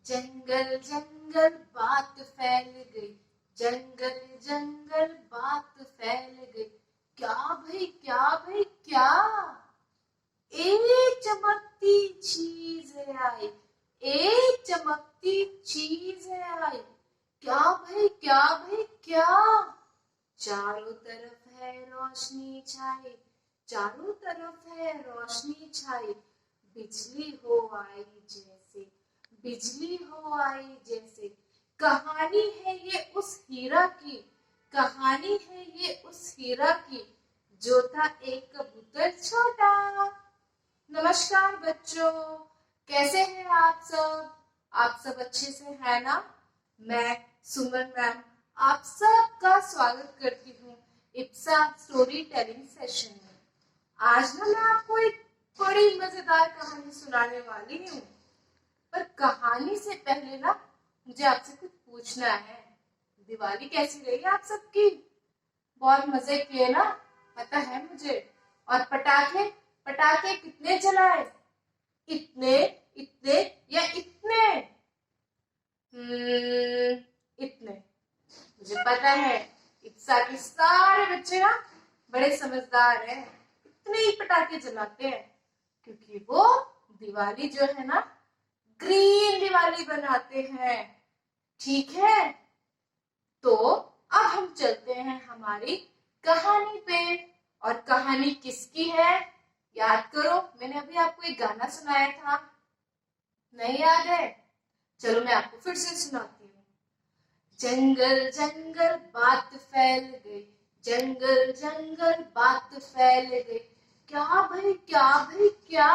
जंगल जंगल बात फैल गई, जंगल जंगल बात फैल गई। क्या भाई क्या भाई क्या? एक चमकती चीज आई, एक चमकती चीज आई। क्या भाई क्या भाई क्या? चारों तरफ है रोशनी छाई, चारों तरफ है रोशनी छाई। बिजली हो आई जैसे, बिजली हो आई जैसे। कहानी है ये उस हीरा की, कहानी है ये उस हीरा की, जो था एक कबूतर छोटा। नमस्कार बच्चों, कैसे हैं आप सब? आप सब अच्छे से हैं ना? मैं सुमन मैम आप सबका स्वागत करती हूँ इप्सा स्टोरी टेलिंग सेशन में। आज ना मैं आपको एक बड़ी मजेदार कहानी सुनाने वाली हूँ, पर कहानी से पहले ना मुझे आपसे कुछ पूछना है। दिवाली कैसी रही आप सबकी? बहुत मजे किए ना? पता है मुझे। और पटाखे पटाखे कितने जलाए? इतने, इतने या इतने? इतने। मुझे पता है इप्सा के सारे बच्चे ना बड़े समझदार हैं, इतने ही पटाखे जलाते हैं, क्योंकि वो दिवाली जो है ना ग्रीन दिवाली बनाते हैं। ठीक है, तो अब हम चलते हैं हमारी कहानी पे। और कहानी किसकी है? याद करो, मैंने अभी आपको एक गाना सुनाया था, नहीं याद है? चलो मैं आपको फिर से सुनाती हूँ। जंगल जंगल बात फैल गई, जंगल जंगल बात फैल गई। क्या भाई क्या भाई क्या?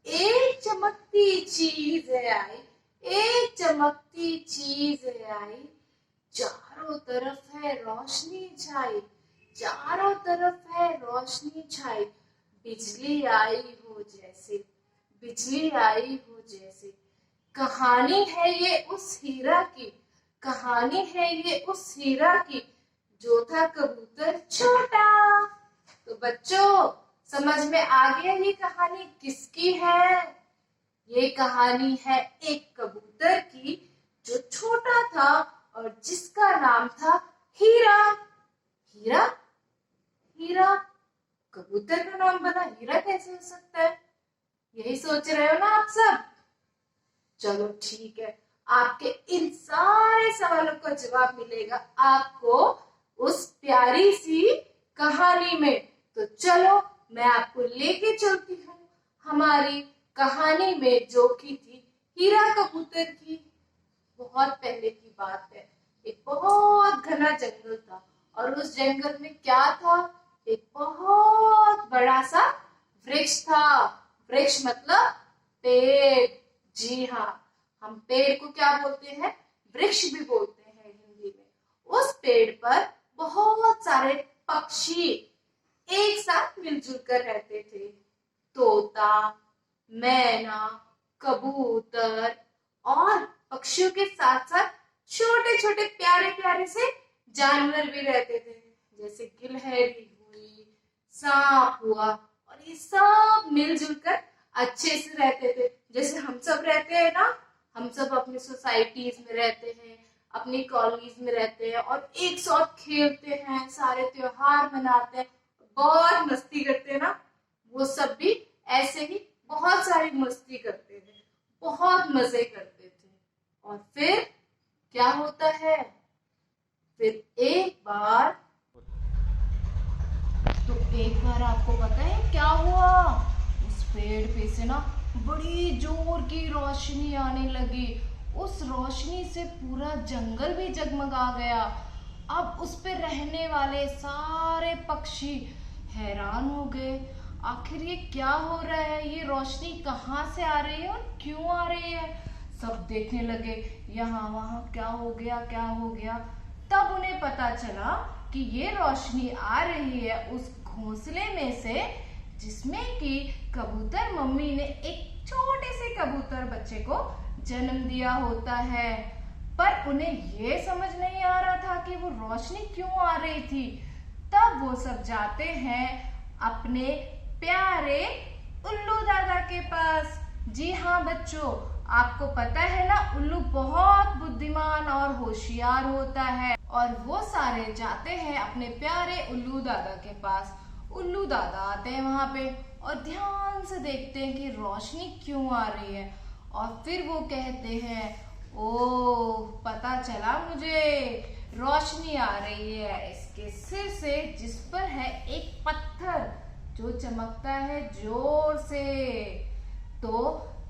एक चमकती चीज आई, एक चमकती चीज आई। चारों तरफ है रोशनी छाई, चारों तरफ है रोशनी छाई। बिजली आई हो जैसे, बिजली आई हो जैसे। कहानी है ये उस हीरा की, कहानी है ये उस हीरा की, जो था कबूतर छोटा। तो बच्चों समझ में आ गया ये कहानी किसकी है? ये कहानी है एक कबूतर की जो छोटा था और जिसका नाम था हीरा। हीरा? हीरा? कबूतर का नाम बना हीरा कैसे हो सकता है? यही सोच रहे हो ना आप सब? चलो ठीक है, आपके इन सारे सवालों का जवाब मिलेगा आपको उस प्यारी सी कहानी में। तो चलो मैं आपको लेके चलती हूँ हमारी कहानी में, जो की थी हीरा कबूतर की। बहुत पहले की बात है, एक बहुत घना जंगल था और उस जंगल में क्या था? एक बहुत बड़ा सा वृक्ष था। वृक्ष मतलब पेड़। जी हाँ, हम पेड़ को क्या बोलते हैं? वृक्ष भी बोलते हैं हिंदी में। उस पेड़ पर बहुत सारे पक्षी एक साथ मिलजुल कर रहते थे। तोता, मैना, कबूतर और पक्षियों के साथ साथ छोटे छोटे प्यारे प्यारे से जानवर भी रहते थे, जैसे गिलहरी हुई, सांप हुआ। और ये सब मिलजुल कर अच्छे से रहते थे, जैसे हम सब रहते हैं ना। हम सब अपनी सोसाइटीज में रहते हैं, अपनी कॉलोनीज में रहते हैं और एक साथ खेलते हैं, सारे त्योहार मनाते हैं, बहुत मस्ती करते हैं ना। वो सब भी ऐसे ही बहुत सारी मस्ती करते थे, बहुत मजे करते थे। और फिर क्या होता है? फिर एक बार आपको पता है क्या हुआ? उस पेड़ पे से ना बड़ी जोर की रोशनी आने लगी। उस रोशनी से पूरा जंगल भी जगमगा गया। अब उस पे रहने वाले सारे पक्षी हैरान हो गए, आखिर ये क्या हो रहा है? ये रोशनी कहाँ से आ रही है और क्यों आ रही है? सब देखने लगे, यहाँ वहाँ क्या हो गया, क्या हो गया। तब उन्हें पता चला कि ये रोशनी आ रही है उस घोंसले में से जिसमें कि कबूतर मम्मी ने एक छोटे से कबूतर बच्चे को जन्म दिया होता है। पर उन्हें ये समझ नहीं आ रहा था कि वो रोशनी क्यों आ रही थी। तब वो सब जाते हैं अपने प्यारे उल्लू दादा के पास। जी हाँ बच्चों, आपको पता है ना, उल्लू बहुत बुद्धिमान और होशियार होता है। और वो सारे जाते हैं अपने प्यारे उल्लू दादा के पास। उल्लू दादा आते हैं वहां पे और ध्यान से देखते हैं कि रोशनी क्यों आ रही है। और फिर वो कहते हैं, ओह, पता चला मुझे, रोशनी आ रही है इसके सिर से, जिस पर है एक पत्थर जो चमकता है जोर से। तो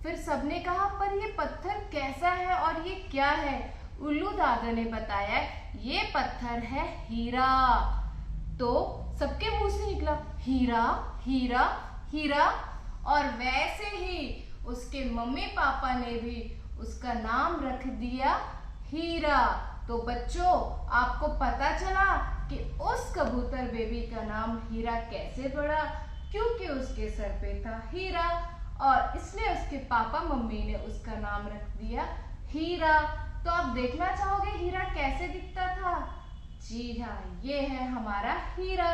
फिर सबने कहा, पर ये पत्थर कैसा है और ये क्या है? उल्लू दादा ने बताया, ये पत्थर है हीरा। तो सबके मुंह से निकला, हीरा हीरा हीरा। और वैसे ही उसके मम्मी पापा ने भी उसका नाम रख दिया हीरा। तो बच्चों, आपको पता चला कि उस कबूतर बेबी का नाम हीरा कैसे पड़ा? क्योंकि उसके सर पे था हीरा और इसलिए उसके पापा मम्मी ने उसका नाम रख दिया हीरा। तो आप देखना चाहोगे हीरा कैसे दिखता था? जी हाँ, ये है हमारा हीरा।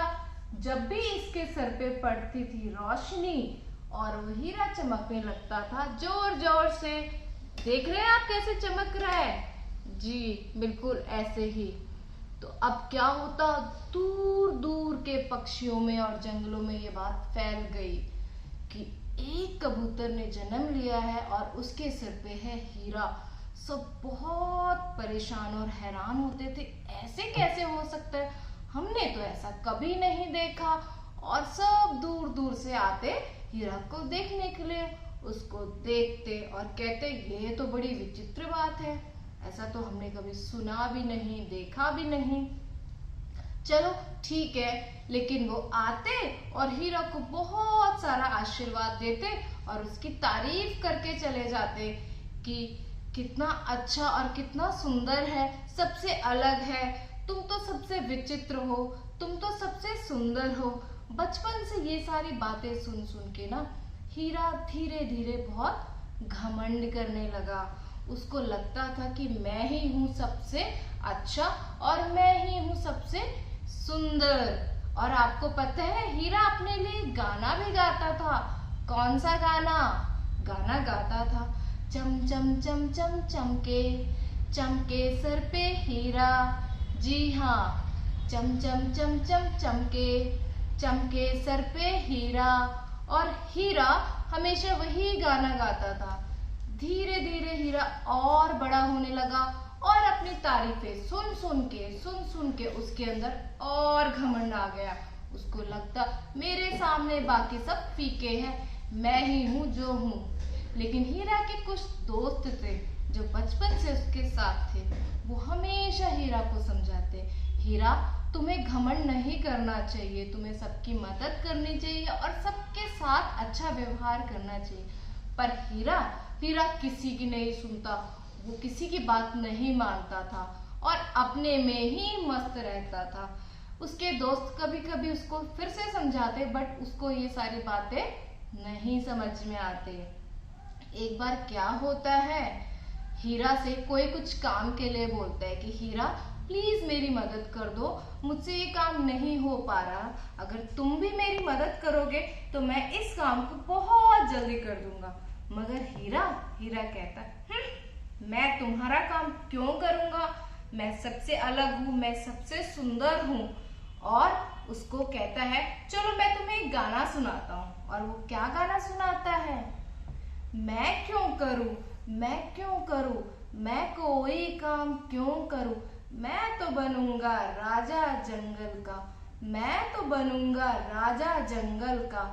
जब भी इसके सर पे पड़ती थी रोशनी और वो हीरा चमकने लगता था जोर जोर से। देख रहे हैं आप कैसे चमक रहा है? जी बिल्कुल ऐसे ही। तो अब क्या होता, दूर दूर के पक्षियों में और जंगलों में ये बात फैल गई कि एक कबूतर ने जन्म लिया है और उसके सिर पे है हीरा। सब बहुत परेशान और हैरान होते थे, ऐसे कैसे हो सकता है, हमने तो ऐसा कभी नहीं देखा। और सब दूर दूर से आते हीरा को देखने के लिए, उसको देखते और कहते, ये तो बड़ी विचित्र बात है, ऐसा तो हमने कभी सुना भी नहीं, देखा भी नहीं। चलो ठीक है, लेकिन वो आते और हीरा को बहुत सारा आशीर्वाद देते और उसकी तारीफ करके चले जाते कि कितना अच्छा और कितना सुंदर है, सबसे अलग है, तुम तो सबसे विचित्र हो, तुम तो सबसे सुंदर हो। बचपन से ये सारी बातें सुन सुन के ना हीरा धीरे धीरे बहुत घमंड करने लगा। उसको लगता था कि मैं ही हूँ सबसे अच्छा और मैं ही हूँ सबसे सुंदर। और आपको पता है, हीरा अपने लिए गाना भी गाता था। कौन सा गाना? गाना गाता था, चम चम चम चम चमके, चमके सर पे हीरा। जी हाँ, चम चम चम चम चमके, चमके सर पे हीरा। और हीरा हमेशा वही गाना गाता था। धीरे धीरे हीरा और बड़ा होने लगा और अपनी तारीफें सुन सुन के उसके अंदर और घमंड आ गया। उसको लगता, मेरे सामने बाकी सब फीके हैं, मैं ही हूँ जो हूँ। लेकिन हीरा के कुछ दोस्त थे जो बचपन से उसके साथ थे। वो हमेशा हीरा को समझाते, हीरा तुम्हें घमंड नहीं करना चाहिए, तुम्हें सबकी मदद करनी चाहिए और सबके साथ अच्छा व्यवहार करना चाहिए। पर हीरा किसी की नहीं सुनता, वो किसी की बात नहीं मानता था और अपने में ही मस्त रहता था। उसके दोस्त कभी कभी उसको फिर से समझाते, बट उसको ये सारी बातें नहीं समझ में आते। एक बार क्या होता है, हीरा से कोई कुछ काम के लिए बोलता है कि हीरा प्लीज मेरी मदद कर दो, मुझसे ये काम नहीं हो पा रहा, अगर तुम भी मेरी मदद करोगे तो मैं इस काम को बहुत जल्दी कर दूंगा। मगर हीरा कहता, मैं तुम्हारा काम क्यों करूंगा, मैं सबसे अलग हूँ, मैं सबसे सुंदर हूँ। और उसको कहता है, चलो मैं तुम्हें एक गाना सुनाता हूँ। और वो क्या गाना सुनाता है, मैं क्यों करूँ, मैं क्यों करूँ, मैं कोई काम क्यों करूँ, मैं तो बनूंगा राजा जंगल का, मैं तो बनूंगा राजा जंगल का,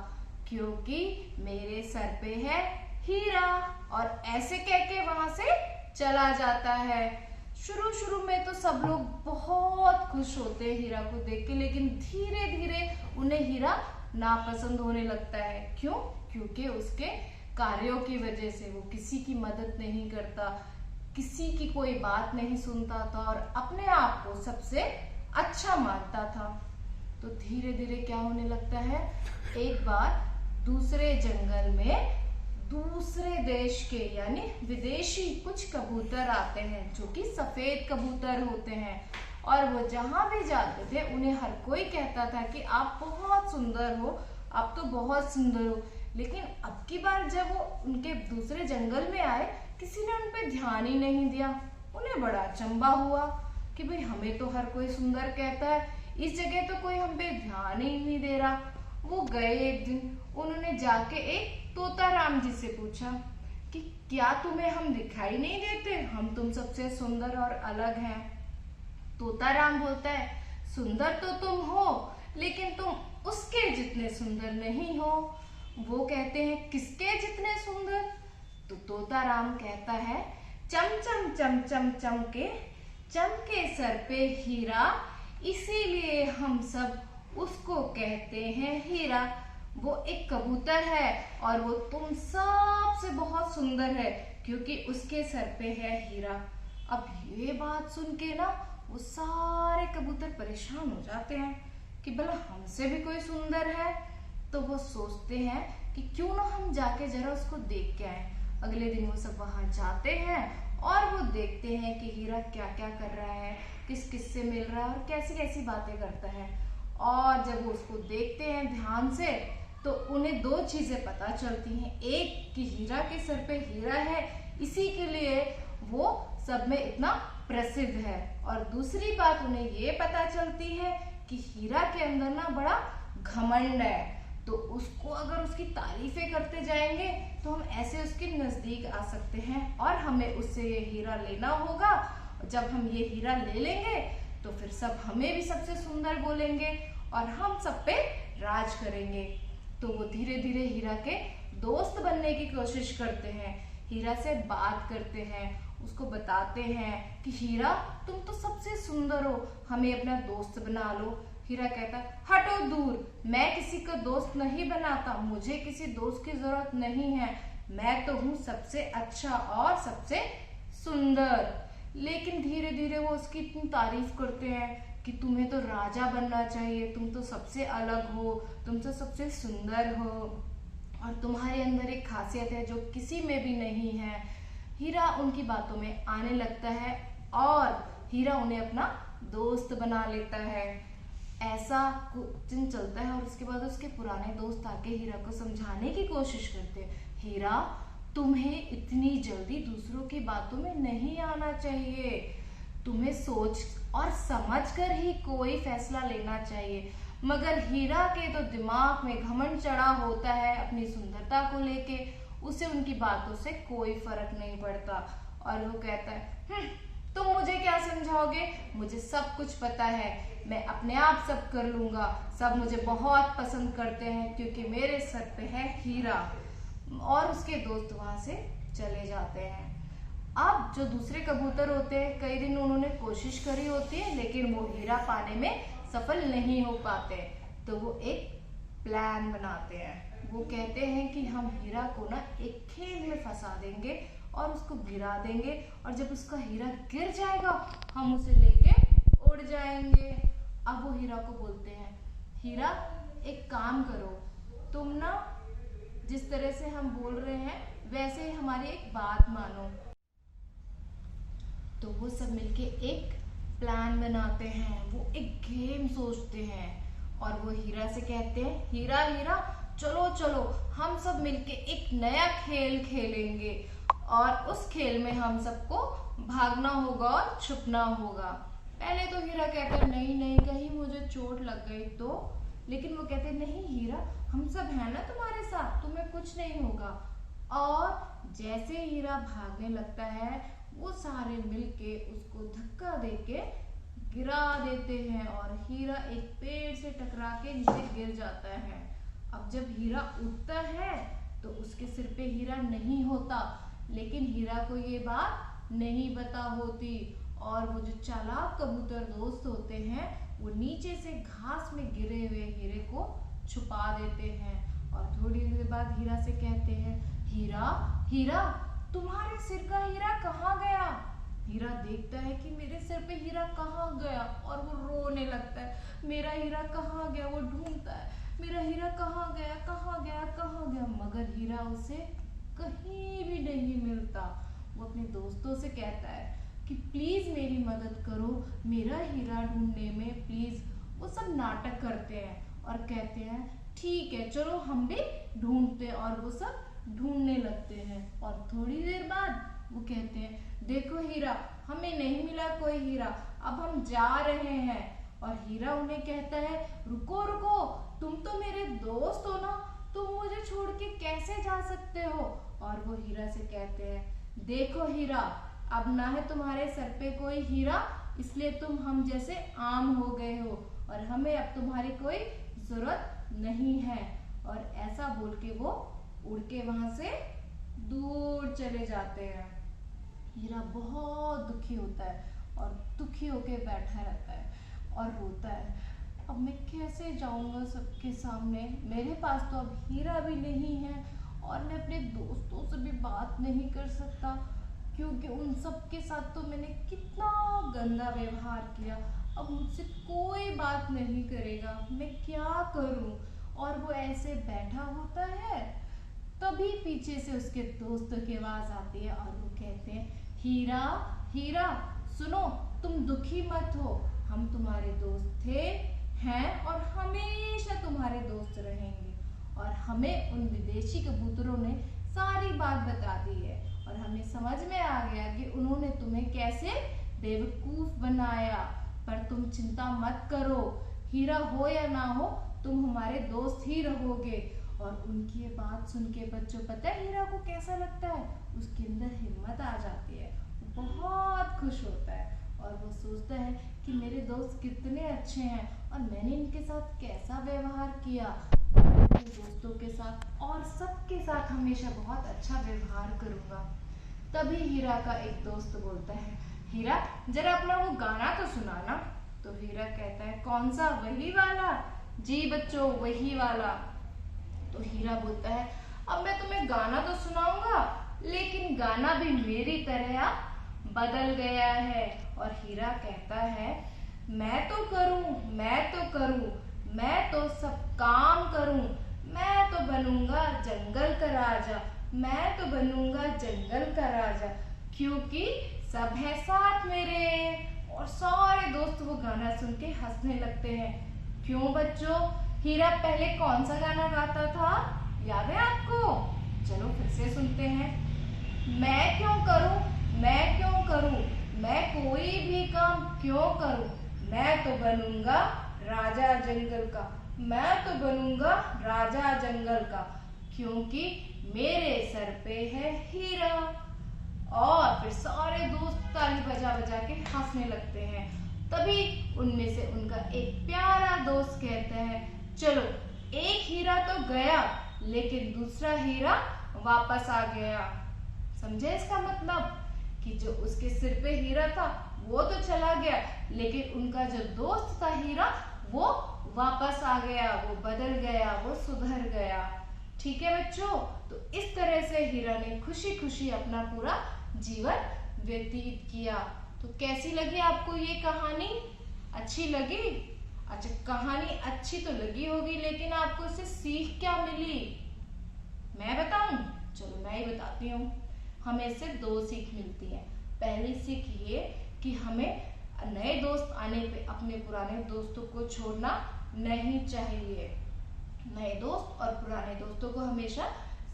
क्योंकि मेरे सर पे है हीरा। और ऐसे कह के वहां से चला जाता है। शुरू में तो सब लोग बहुत खुश होते हैं हीरा को देख के, लेकिन धीरे धीरे उन्हें हीरा नापसंद होने लगता है। क्यों? क्योंकि उसके कार्यों की वजह से वो किसी की मदद नहीं करता, किसी की कोई बात नहीं सुनता था और अपने आप को सबसे अच्छा मानता था। तो धीरे धीरे क्या होने लगता है, एक बार दूसरे जंगल में दूसरे देश के यानी विदेशी कुछ कबूतर आते हैं जो कि सफेद कबूतर होते हैं। और वो जहां भी जाते थे उन्हें हर कोई कहता था कि आप बहुत सुंदर हो, आप तो बहुत सुंदर हो। लेकिन अब की बार जब वो उनके दूसरे जंगल में आए किसी ने उन पे ध्यान ही नहीं दिया। उन्हें बड़ा अचंभा हुआ कि भाई हमें तो हर कोई सुंदर कहता है, इस जगह तो कोई हम पे ध्यान ही नहीं दे रहा। वो गए एक दिन, उन्होंने जाके एक तोताराम जी से पूछा कि क्या तुम्हें हम दिखाई नहीं देते, हम तुम सबसे सुंदर और अलग हैं। तोताराम बोलता है, सुंदर तो तुम हो लेकिन तुम उसके जितने सुंदर नहीं हो। वो कहते हैं, किसके जितने सुंदर? तो तोताराम कहता है, चम चम चम चम चमके सर पे हीरा, इसीलिए हम सब उसको कहते हैं हीरा। वो एक कबूतर है और वो तुम सबसे बहुत सुंदर है क्योंकि उसके सर पे है हीरा। अब ये बात सुन के ना वो सारे कबूतर परेशान हो जाते हैं कि भला हमसे भी कोई सुंदर है। तो वो सोचते हैं कि क्यों ना हम जाके जरा उसको देख के आए। अगले दिन वो सब वहां जाते हैं और वो देखते हैं कि हीरा क्या क्या कर रहा है, किस किस से मिल रहा है और कैसी कैसी बातें करता है। और जब वो उसको देखते हैं ध्यान से तो उन्हें दो चीजें पता चलती हैं। एक कि हीरा के सर पे हीरा है, इसी के लिए वो सब में इतना प्रसिद्ध है। और दूसरी बात उन्हें ये पता चलती है कि हीरा के अंदर ना बड़ा घमंड है, तो उसको अगर उसकी तारीफें करते जाएंगे तो हम ऐसे उसके नजदीक आ सकते हैं और हमें उससे ये हीरा लेना होगा। जब हम ये हीरा ले लेंगे तो फिर सब हमें भी सबसे सुंदर बोलेंगे और हम सब पे राज करेंगे। तो वो धीरे धीरे हीरा के दोस्त बनने की कोशिश करते हैं, हीरा से बात करते हैं, उसको बताते हैं कि हीरा तुम तो सबसे सुंदर हो, हमें अपना दोस्त बना लो। हीरा कहता है, हटो दूर, मैं किसी का दोस्त नहीं बनाता, मुझे किसी दोस्त की जरूरत नहीं है, मैं तो हूँ सबसे अच्छा और सबसे सुंदर। लेकिन धीरे धीरे वो उसकी इतनी तारीफ करते हैं कि तुम्हें तो राजा बनना चाहिए, तुम तो सबसे अलग हो, तुम तो सबसे सुंदर हो और तुम्हारे अंदर एक खासियत है जो किसी में भी नहीं है। हीरा उनकी बातों में आने लगता है और हीरा उन्हें अपना दोस्त बना लेता है। ऐसा कुछ दिन चलता है और उसके बाद उसके पुराने दोस्त आके हीरा को समझाने की कोशिश करते हैं, हीरा तुम्हें इतनी जल्दी दूसरों की बातों में नहीं आना चाहिए, तुम्हें सोच और समझ कर ही कोई फैसला लेना चाहिए। मगर हीरा के तो दिमाग में घमंड चढ़ा होता है अपनी सुंदरता को लेके, उसे उनकी बातों से कोई फर्क नहीं पड़ता और वो कहता है, तुम मुझे क्या समझाओगे, मुझे सब कुछ पता है, मैं अपने आप सब कर लूंगा, सब मुझे बहुत पसंद करते हैं क्योंकि मेरे सर पे है हीरा। और उसके दोस्त वहां से चले जाते हैं। अब जो दूसरे कबूतर होते हैं, कई दिन उन्होंने कोशिश करी होती है लेकिन वो हीरा पाने में सफल नहीं हो पाते, तो वो एक प्लान बनाते हैं। वो कहते हैं कि हम हीरा को ना एक खेल में फंसा देंगे और उसको गिरा देंगे और जब उसका हीरा गिर जाएगा हम उसे लेके उड़ जाएंगे। अब वो हीरा को बोलते हैं, हीरा एक काम करो, तुम ना जिस तरह से हम बोल रहे हैं वैसे ही हमारी एक बात मानो। तो वो सब मिलके एक प्लान बनाते हैं, वो एक गेम सोचते हैं और वो हीरा से कहते हैं, हीरा हीरा चलो चलो हम सब मिलके एक नया खेल खेलेंगे और उस खेल में हम सबको भागना होगा और छुपना होगा। पहले तो हीरा कहता है, नहीं नहीं कहीं मुझे चोट लग गई तो, लेकिन वो कहते नहीं हीरा हम सब हैं ना तुम्हारे साथ, तुम्हें कुछ नहीं होगा। और जैसे हीरा भागने लगता है वो सारे मिलके उसको धक्का देके गिरा देते हैं और हीरा एक पेड़ से टकरा के नीचे गिर जाता है। अब जब हीरा उठता है तो उसके सिर पे हीरा नहीं होता, लेकिन हीरा को ये बात नहीं पता होती और वो जो चालाक कबूतर दोस्त होते हैं वो नीचे से घास में गिरे हुए हीरे को छुपा देते हैं और थोड़ी देर बाद हीरा से कहते हैं, हीरा हीरा तुम्हारे सिर का हीरा कहाँ गया? हीरा देखता है कि मेरे सिर पे हीरा कहाँ गया और वो रोने लगता है, मेरा हीरा कहाँ गया? वो ढूंढता है, मेरा हीरा कहाँ गया कहाँ गया कहाँ गया, मगर हीरा उसे कहीं भी नहीं मिलता। वो अपने दोस्तों से कहता है कि प्लीज मेरी मदद करो मेरा हीरा ढूंढने में प्लीज। वो सब नाटक करते हैं और कहते हैं ठीक है चलो हम भी ढूंढते हैं और वो सब ढूंढने लगते हैं और थोड़ी देर बाद वो कहते हैं देखो हीरा, हमें नहीं मिला कोई हीरा, अब हम जा रहे हैं। और हीरा उन्हें कहता है रुको रुको, तुम तो मेरे दोस्त हो ना, तुम मुझे छोड़ के कैसे जा सकते हो। और वो हीरा से कहते हैं देखो हीरा, अब ना है तुम्हारे सर पे कोई हीरा, इसलिए तुम हम जैसे आम हो गए हो और हमें अब तुम्हारी कोई जरूरत नहीं है। और ऐसा बोल के वो उड़ के वहां से दूर चले जाते हैं। हीरा बहुत दुखी होता है और दुखी होके बैठा रहता है और रोता है, अब मैं कैसे जाऊंगा सबके सामने, मेरे पास तो अब हीरा भी नहीं है और मैं अपने दोस्तों से भी बात नहीं कर सकता, क्योंकि उन सब के साथ तो मैंने कितना गंदा व्यवहार किया, अब मुझसे कोई बात नहीं करेगा, मैं क्या करूं। और वो ऐसे बैठा होता है, तभी पीछे से उसके दोस्तों की आवाज आती है और वो कहते हैं हीरा हीरा सुनो, तुम दुखी मत हो, हम तुम्हारे दोस्त थे, हैं और हमेशा तुम्हारे दोस्त रहेंगे। और हमें उन विदेशी कबूतरों ने सारी बात बता दी है और हमें समझ में आ गया कि उन्होंने तुम्हें कैसे बेवकूफ बनाया, पर तुम चिंता मत करो, हीरा हो या ना हो तुम हमारे दोस्त ही रहोगे। और उनकी ये बात सुन के बच्चों, पता है हीरा को कैसा लगता है, उसके अंदर हिम्मत आ जाती है, वो बहुत खुश होता है और वो सोचता है कि मेरे दोस्त कितने अच्छे हैं और मैंने इनके साथ कैसा व्यवहार किया, अपने दोस्तों के साथ और सबके साथ हमेशा बहुत अच्छा व्यवहार करूंगा। तभी हीरा का एक दोस्त बोलता है हीरा जरा अपना वो गाना तो सुनाना। तो हीरा कहता है कौन सा, वही वाला? जी बच्चों वही वाला। तो हीरा बोलता है अब मैं तुम्हें गाना तो सुनाऊंगा, लेकिन गाना भी मेरी तरह बदल गया है। और हीरा कहता है मैं तो करूं, मैं तो करूं, मैं तो सब काम करूं, मैं तो बनूंगा जंगल का राजा, मैं तो बनूंगा जंगल का राजा, क्योंकि सब है साथ मेरे। और सारे दोस्त वो गाना सुन के हंसने लगते हैं। क्यों बच्चों, हीरा पहले कौन सा गाना गाता था, याद है आपको? चलो फिर से सुनते हैं। मैं क्यों करूं, मैं क्यों करूं, मैं कोई भी काम क्यों करूं, मैं तो बनूंगा राजा जंगल का, मैं तो बनूंगा राजा जंगल का, क्योंकि मेरे सर पे है हीरा। और फिर सारे दोस्त ताली बजा बजा के हंसने लगते हैं। तभी उनमें से उनका एक प्यारा दोस्त कहता है चलो एक हीरा तो गया, लेकिन दूसरा हीरा वापस आ गया। समझे इसका मतलब कि जो उसके सिर पे हीरा था वो तो चला गया, लेकिन उनका जो दोस्त था हीरा वो वापस आ गया, वो बदल गया, वो सुधर गया। ठीक है बच्चों, तो इस तरह से हीरा ने खुशी खुशी अपना पूरा जीवन व्यतीत किया। तो कैसी लगी आपको ये कहानी, अच्छी लगी? अच्छा, कहानी अच्छी तो लगी होगी, लेकिन आपको इससे सीख क्या मिली मैं बताऊं? चलो मैं ही बताती हूँ। हमें इससे दो सीख मिलती है। पहली सीख ये कि हमें नए दोस्त आने पे अपने पुराने दोस्तों को छोड़ना नहीं चाहिए। नए दोस्त और पुराने दोस्तों को हमेशा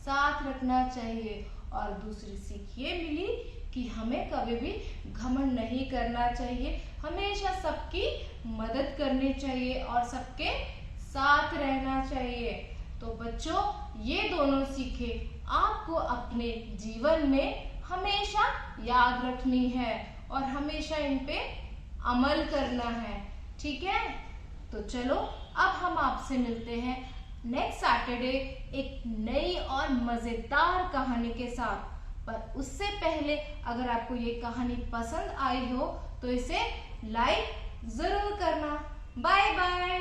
साथ रखना चाहिए। और दूसरी सीख ये मिली कि हमें कभी भी घमंड नहीं करना चाहिए, हमेशा सबकी मदद करनी चाहिए और सबके साथ रहना चाहिए। तो बच्चों, ये दोनों सीखें आपको अपने जीवन में हमेशा याद रखनी है और हमेशा इन पे अमल करना है। ठीक है, तो चलो अब हम आपसे मिलते हैं नेक्स्ट सैटरडे एक नई और मजेदार कहानी के साथ। पर उससे पहले अगर आपको ये कहानी पसंद आई हो तो इसे लाइक जरूर करना। Bye bye.